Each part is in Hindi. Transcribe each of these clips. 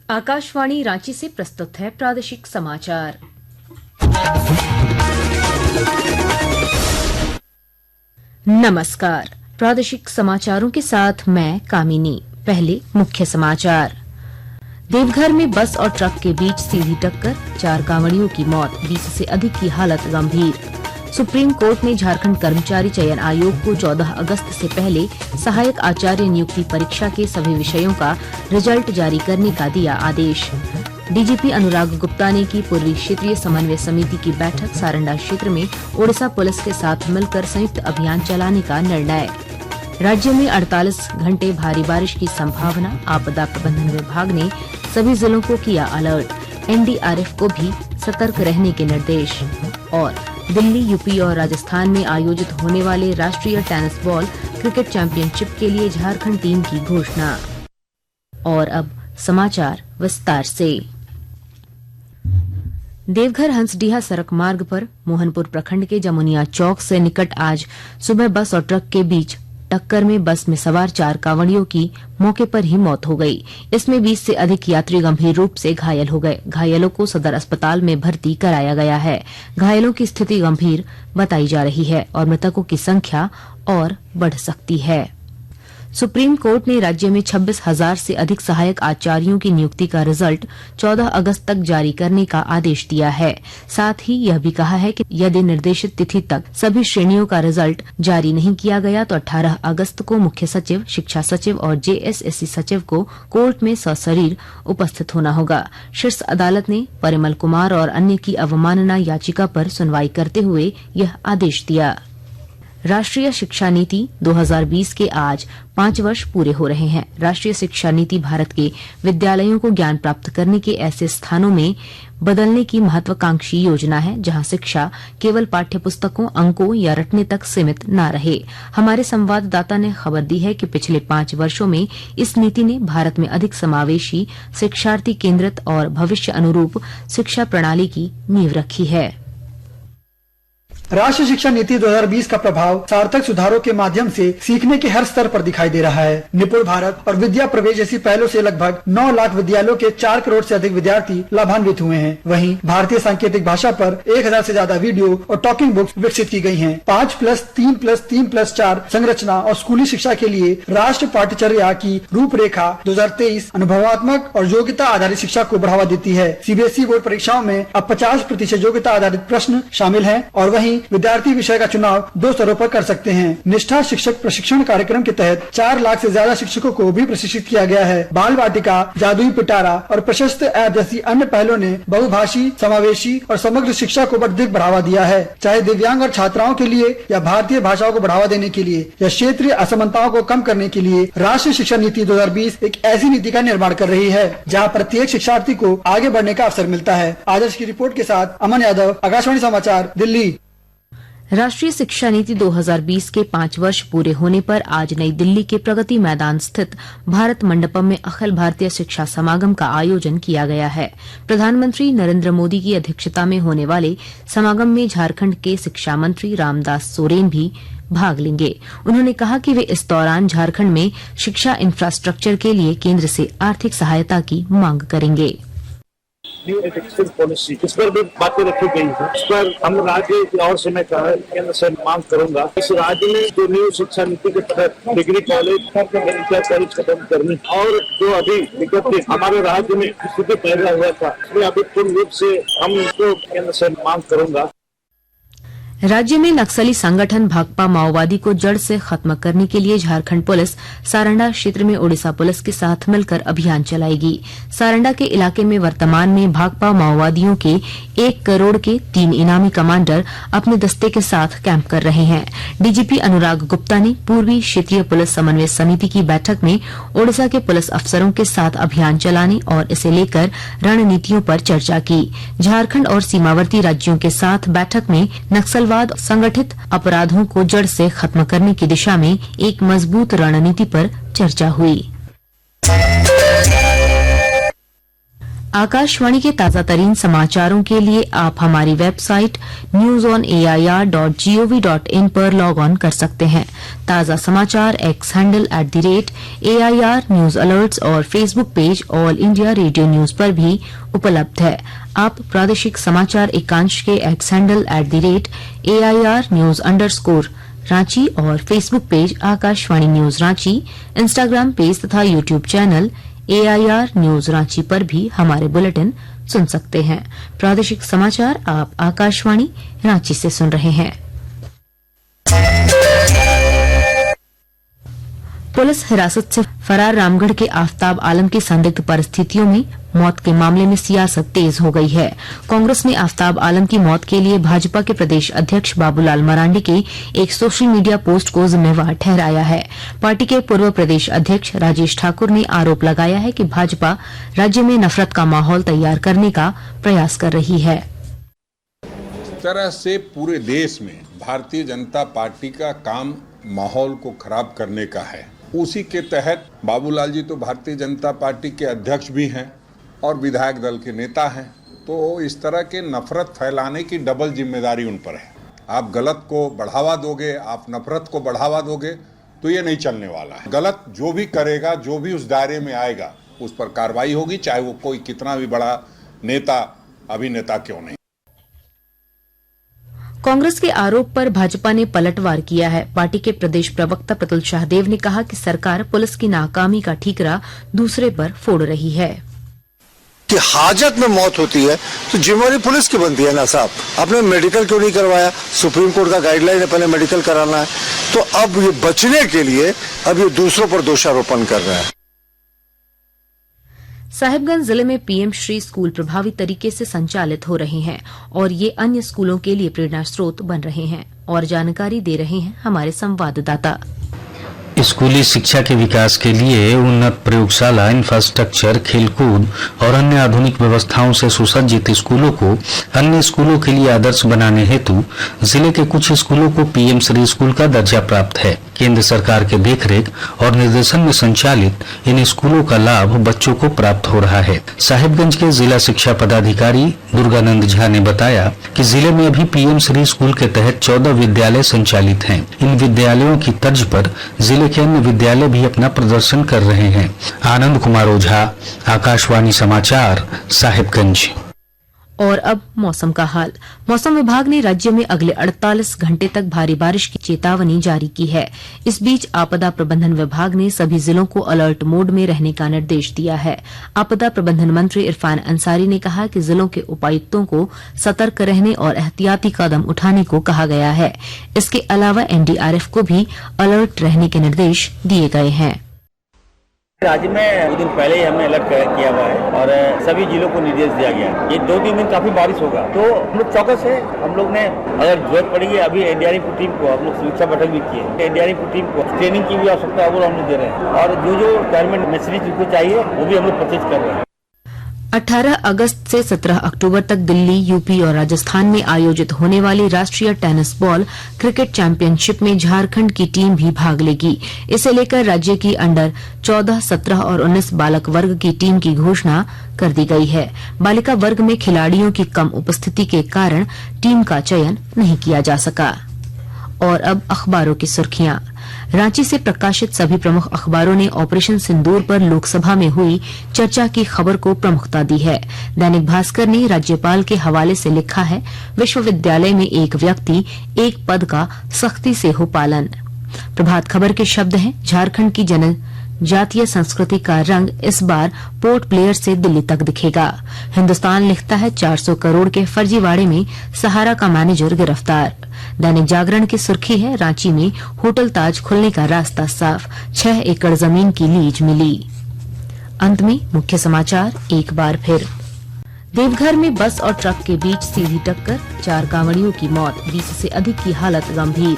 आकाशवाणी रांची से प्रस्तुत है प्रादेशिक समाचार। नमस्कार, प्रादेशिक समाचारों के साथ मैं कामिनी। पहले मुख्य समाचार। देवघर में बस और ट्रक के बीच सीधी टक्कर, 4 कांवड़ियों की मौत, 20 से अधिक की हालत गंभीर। सुप्रीम कोर्ट ने झारखंड कर्मचारी चयन आयोग को 14 अगस्त से पहले सहायक आचार्य नियुक्ति परीक्षा के सभी विषयों का रिजल्ट जारी करने का दिया आदेश। डीजीपी अनुराग गुप्ता ने की पूर्वी क्षेत्रीय समन्वय समिति की बैठक, सारंडा क्षेत्र में ओडिशा पुलिस के साथ मिलकर संयुक्त अभियान चलाने का निर्णय। राज्य में 48 घंटे भारी बारिश की संभावना, आपदा प्रबंधन विभाग ने सभी जिलों को किया अलर्ट, एनडीआरएफ को भी सतर्क रहने के निर्देश। और दिल्ली, यूपी और राजस्थान में आयोजित होने वाले राष्ट्रीय टेनिस बॉल क्रिकेट चैंपियनशिप के लिए झारखंड टीम की घोषणा। और अब समाचार विस्तार से। देवघर हंसडीहा सड़क मार्ग पर मोहनपुर प्रखंड के जमुनिया चौक से निकट आज सुबह बस और ट्रक के बीच टक्कर में बस में सवार 4 कांवड़ियों की मौके पर ही मौत हो गई। इसमें 20 से अधिक यात्री गंभीर रूप से घायल हो गए। घायलों को सदर अस्पताल में भर्ती कराया गया है। घायलों की स्थिति गंभीर बताई जा रही है और मृतकों की संख्या और बढ़ सकती है। सुप्रीम कोर्ट ने राज्य में 26,000 से अधिक सहायक आचार्यों की नियुक्ति का रिजल्ट 14 अगस्त तक जारी करने का आदेश दिया है। साथ ही यह भी कहा है कि यदि निर्देशित तिथि तक सभी श्रेणियों का रिजल्ट जारी नहीं किया गया तो 18 अगस्त को मुख्य सचिव, शिक्षा सचिव और जेएसएससी सचिव को कोर्ट में सशरीर उपस्थित होना होगा। शीर्ष अदालत ने परिमल कुमार और अन्य की अवमानना याचिका पर सुनवाई करते हुए यह आदेश दिया। राष्ट्रीय शिक्षा नीति 2020 के आज 5 वर्ष पूरे हो रहे हैं। राष्ट्रीय शिक्षा नीति भारत के विद्यालयों को ज्ञान प्राप्त करने के ऐसे स्थानों में बदलने की महत्वाकांक्षी योजना है जहां शिक्षा केवल पाठ्यपुस्तकों, अंकों या रटने तक सीमित न रहे। हमारे संवाददाता ने खबर दी है कि पिछले 5 वर्षों में इस नीति ने भारत में अधिक समावेशी, शिक्षार्थी केंद्रित और भविष्य अनुरूप शिक्षा प्रणाली की नींव रखी है। राष्ट्रीय शिक्षा नीति 2020 का प्रभाव सार्थक सुधारों के माध्यम से सीखने के हर स्तर पर दिखाई दे रहा है। निपुण भारत और विद्या प्रवेश जैसी पहलों से लगभग 9 लाख विद्यालयों के 4 करोड़ से अधिक विद्यार्थी लाभान्वित हुए हैं। वहीं भारतीय सांकेतिक भाषा पर 1000 से ज्यादा वीडियो और टॉकिंग बुक्स विकसित की गई हैं। 5+3+3+4 संरचना और स्कूली शिक्षा के लिए राष्ट्रीय पाठ्यचर्या की रूपरेखा 2023 अनुभवात्मक और योग्यता आधारित शिक्षा को बढ़ावा देती है। सीबीएसई बोर्ड परीक्षाओं में अब 50% योग्यता आधारित प्रश्न शामिल हैं और वहीं विद्यार्थी विषय का चुनाव 2 स्तरों पर कर सकते हैं। निष्ठा शिक्षक प्रशिक्षण कार्यक्रम के तहत 4 लाख से ज्यादा शिक्षकों को भी प्रशिक्षित किया गया है। बाल वाटिका, जादुई पिटारा और प्रशस्त ऐप जैसी अन्य पहलों ने बहुभाषी, समावेशी और समग्र शिक्षा को अधिक बढ़ावा दिया है। चाहे दिव्यांग और छात्राओं के लिए या भारतीय भाषाओं को बढ़ावा देने के लिए या क्षेत्रीय असमानताओं को कम करने के लिए राष्ट्रीय शिक्षा नीति 2020 एक ऐसी नीति का निर्माण कर रही है जहाँ प्रत्येक शिक्षार्थी को आगे बढ़ने का अवसर मिलता है। आदर्श की रिपोर्ट के साथ अमन यादव, आकाशवाणी समाचार, दिल्ली। राष्ट्रीय शिक्षा नीति 2020 के 5 वर्ष पूरे होने पर आज नई दिल्ली के प्रगति मैदान स्थित भारत मंडपम में अखिल भारतीय शिक्षा समागम का आयोजन किया गया है। प्रधानमंत्री नरेंद्र मोदी की अध्यक्षता में होने वाले समागम में झारखंड के शिक्षा मंत्री रामदास सोरेन भी भाग लेंगे। उन्होंने कहा कि वे इस दौरान झारखंड में शिक्षा इंफ्रास्ट्रक्चर के लिए केंद्र से आर्थिक सहायता की मांग करेंगे। न्यू एजुकेशन पॉलिसी, इस पर भी बातें रखी गई है। इस पर हम राज्य की ओर से मैं केंद्र से मांग करूंगा इस राज्य में जो न्यू शिक्षा नीति के तहत डिग्री कॉलेज खत्म करनी और जो अभी विगत हमारे राज्य में स्थिति पैदा हुआ था उसमें अभी पूर्ण रूप से हम इसको केंद्र से मांग करूंगा। राज्य में नक्सली संगठन भाकपा माओवादी को जड़ से खत्म करने के लिए झारखंड पुलिस सारंडा क्षेत्र में ओडिशा पुलिस के साथ मिलकर अभियान चलाएगी। सारंडा के इलाके में वर्तमान में भाकपा माओवादियों के 1 करोड़ के 3 इनामी कमांडर अपने दस्ते के साथ कैंप कर रहे हैं। डीजीपी अनुराग गुप्ता ने पूर्वी क्षेत्रीय पुलिस समन्वय समिति की बैठक में ओडिशा के पुलिस अफसरों के साथ अभियान चलाने और इसे लेकर रणनीतियों पर चर्चा की। झारखंड और सीमावर्ती राज्यों के साथ बैठक में नक्सल संगठित अपराधों को जड़ से खत्म करने की दिशा में एक मजबूत रणनीति पर चर्चा हुई। आकाशवाणी के ताजा तरीन समाचारों के लिए आप हमारी वेबसाइट newsonair.gov.in पर लॉग ऑन कर सकते हैं। ताजा समाचार X handle @AIR news alerts और Facebook page all India radio news पर भी उपलब्ध है। आप प्रादेशिक समाचार एकांश के X handle @AIR news Ranchi और Facebook page Akashvani news Ranchi, Instagram page तथा YouTube channel AIR news Ranchi पर भी हमारे बुलेटिन सुन सकते हैं। प्रादेशिक समाचार आप आकाशवाणी रांची से सुन रहे हैं। पुलिस हिरासत से फरार रामगढ़ के आफताब आलम की संदिग्ध परिस्थितियों में मौत के मामले में सियासत तेज हो गई है। कांग्रेस ने आफताब आलम की मौत के लिए भाजपा के प्रदेश अध्यक्ष बाबूलाल मरांडी के एक सोशल मीडिया पोस्ट को जिम्मेवार ठहराया है। पार्टी के पूर्व प्रदेश अध्यक्ष राजेश ठाकुर ने आरोप लगाया है कि भाजपा राज्य में नफरत का माहौल तैयार करने का प्रयास कर रही है। इस तरह से पूरे देश में भारतीय जनता पार्टी का काम माहौल को खराब करने का है। उसी के तहत बाबूलाल जी तो भारतीय जनता पार्टी के अध्यक्ष भी हैं और विधायक दल के नेता हैं, तो इस तरह के नफरत फैलाने की डबल जिम्मेदारी उन पर है। आप गलत को बढ़ावा दोगे, आप नफरत को बढ़ावा दोगे तो ये नहीं चलने वाला है। गलत जो भी करेगा, जो भी उस दायरे में आएगा, उस पर कार्रवाई होगी, चाहे वो कोई कितना भी बड़ा नेता अभिनेता क्यों नहीं। कांग्रेस के आरोप पर भाजपा ने पलटवार किया है। पार्टी के प्रदेश प्रवक्ता प्रतुल शाहदेव ने कहा कि सरकार पुलिस की नाकामी का ठीकरा दूसरे पर फोड़ रही है। कि हाजत में मौत होती है तो जिम्मेवारी पुलिस की बनती है ना साहब। आपने मेडिकल क्यों नहीं करवाया? सुप्रीम कोर्ट का गाइडलाइन है पहले मेडिकल कराना है। तो अब ये बचने के लिए अब ये दूसरों पर दोषारोपण कर रहा है। साहिबगंज जिले में पीएम श्री स्कूल प्रभावी तरीके से संचालित हो रहे हैं और ये अन्य स्कूलों के लिए प्रेरणा स्रोत बन रहे हैं। और जानकारी दे रहे हैं हमारे संवाददाता। स्कूली शिक्षा के विकास के लिए उन्नत प्रयोगशाला, इंफ्रास्ट्रक्चर, खेलकूद और अन्य आधुनिक व्यवस्थाओं से सुसज्जित स्कूलों को अन्य स्कूलों के लिए आदर्श बनाने हेतु जिले के कुछ स्कूलों को पीएम श्री स्कूल का दर्जा प्राप्त है। केंद्र सरकार के देखरेख और निर्देशन में संचालित इन स्कूलों का लाभ बच्चों को प्राप्त हो रहा है। साहिबगंज के जिला शिक्षा पदाधिकारी दुर्गानंद झा ने बताया कि जिले में अभी पीएम श्री स्कूल के तहत 14 विद्यालय संचालित हैं। इन विद्यालयों की तर्ज पर जिले के अन्य विद्यालय भी अपना प्रदर्शन कर रहे हैं। आनंद कुमार ओझा, आकाशवाणी समाचार, साहिबगंज। और अब मौसम का हाल। मौसम विभाग ने राज्य में अगले 48 घंटे तक भारी बारिश की चेतावनी जारी की है। इस बीच आपदा प्रबंधन विभाग ने सभी जिलों को अलर्ट मोड में रहने का निर्देश दिया है। आपदा प्रबंधन मंत्री इरफान अंसारी ने कहा कि जिलों के उपायुक्तों को सतर्क रहने और एहतियाती कदम उठाने को कहा गया है। इसके अलावा एनडीआरएफ को भी अलर्ट रहने के निर्देश दिए गए हैं। राज्य में 2 दिन पहले ही हमने अलर्ट किया हुआ है और सभी जिलों को निर्देश दिया गया है। ये 2-3 दिन काफी बारिश होगा तो हम लोग चौकस है। हम लोग ने अगर जरूरत पड़ेगी अभी एनडीआरएफ की टीम को हम लोग समीक्षा बैठक भी की है। एनडीआरएफ की टीम को ट्रेनिंग की भी आवश्यकता है वो हम लोग दे रहे हैं और जो गवर्नमेंट मशीनरी जिनको चाहिए वो भी हम लोग परचेज कर रहे हैं। 18 अगस्त से 17 अक्टूबर तक दिल्ली, यूपी और राजस्थान में आयोजित होने वाली राष्ट्रीय टेनिस बॉल क्रिकेट चैंपियनशिप में झारखंड की टीम भी भाग लेगी। इसे लेकर राज्य की अंडर 14, 17 और 19 बालक वर्ग की टीम की घोषणा कर दी गई है। बालिका वर्ग में खिलाड़ियों की कम उपस्थिति के कारण टीम का चयन नहीं किया जा सका। और अब अखबारों की सुर्खियां। रांची से प्रकाशित सभी प्रमुख अखबारों ने ऑपरेशन सिंदूर पर लोकसभा में हुई चर्चा की खबर को प्रमुखता दी है। दैनिक भास्कर ने राज्यपाल के हवाले से लिखा है, विश्वविद्यालय में एक व्यक्ति एक पद का सख्ती से हो पालन। प्रभात खबर के शब्द हैं, झारखंड की जनजातीय संस्कृति का रंग इस बार पोर्ट ब्लेयर से दिल्ली तक दिखेगा। हिन्दुस्तान लिखता है, 400 करोड़ के फर्जीवाड़े में सहारा का मैनेजर गिरफ्तार। दैनिक जागरण की सुर्खी है, रांची में होटल ताज खुलने का रास्ता साफ, 6 एकड़ जमीन की लीज मिली। अंत में मुख्य समाचार एक बार फिर। देवघर में बस और ट्रक के बीच सीधी टक्कर, 4 कांवड़ियों की मौत, 20 से अधिक की हालत गंभीर।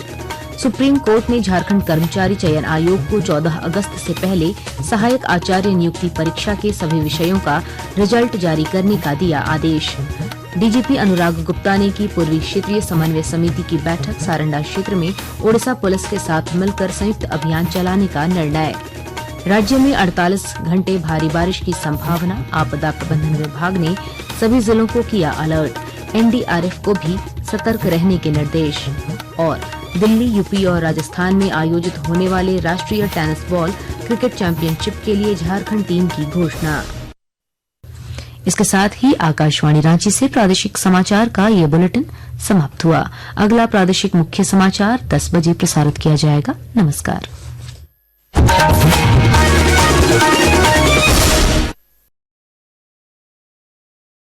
सुप्रीम कोर्ट ने झारखंड कर्मचारी चयन आयोग को 14 अगस्त से पहले सहायक आचार्य नियुक्ति परीक्षा के सभी विषयों का रिजल्ट जारी करने का दिया आदेश। डीजीपी अनुराग गुप्ता ने की पूर्वी क्षेत्रीय समन्वय समिति की बैठक, सारंडा क्षेत्र में ओडिशा पुलिस के साथ मिलकर संयुक्त अभियान चलाने का निर्णय। राज्य में 48 घंटे भारी बारिश की संभावना, आपदा प्रबंधन विभाग ने सभी जिलों को किया अलर्ट, एनडीआरएफ को भी सतर्क रहने के निर्देश। और दिल्ली, यूपी और राजस्थान में आयोजित होने वाले राष्ट्रीय टेनिस बॉल क्रिकेट चैंपियनशिप के लिए झारखंड टीम की घोषणा। इसके साथ ही आकाशवाणी रांची से प्रादेशिक समाचार का ये बुलेटिन समाप्त हुआ। अगला प्रादेशिक मुख्य समाचार 10 बजे प्रसारित किया जाएगा। नमस्कार।